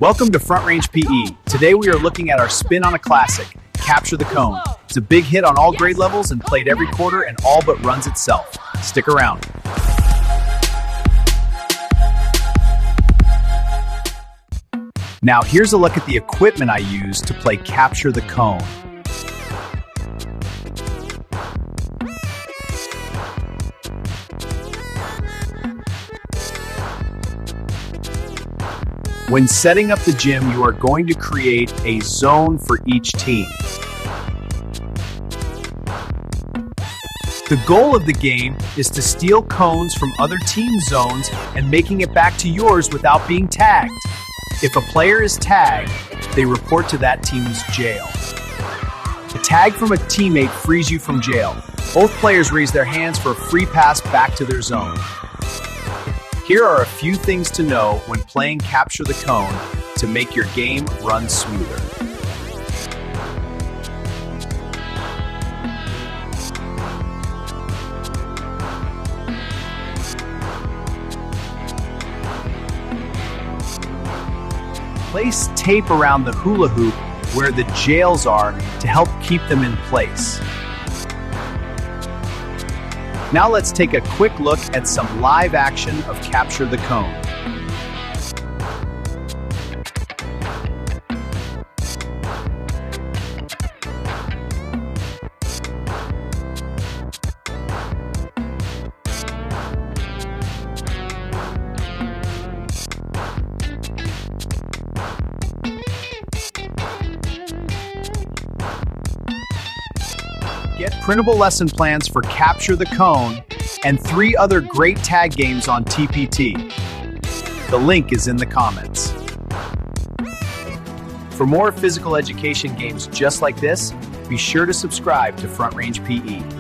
Welcome to Front Range PE. Today we are looking at our spin on a classic, Capture the Cone. It's a big hit on all grade levels and played every quarter and all but runs itself. Stick around. Now here's a look at the equipment I use to play Capture the Cone. When setting up the gym, you are going to create a zone for each team. The goal of the game is to steal cones from other team zones and making it back to yours without being tagged. If a player is tagged, they report to that team's jail. A tag from a teammate frees you from jail. Both players raise their hands for a free pass back to their zone. Here are a few things to know when playing Capture the Cone to make your game run smoother. Place tape around the hula hoop where the jails are to help keep them in place. Now let's take a quick look at some live action of Capture the Cone. Get printable lesson plans for Capture the Cone and 3 other great tag games on TPT. The link is in the comments. For more physical education games just like this, be sure to subscribe to Front Range PE.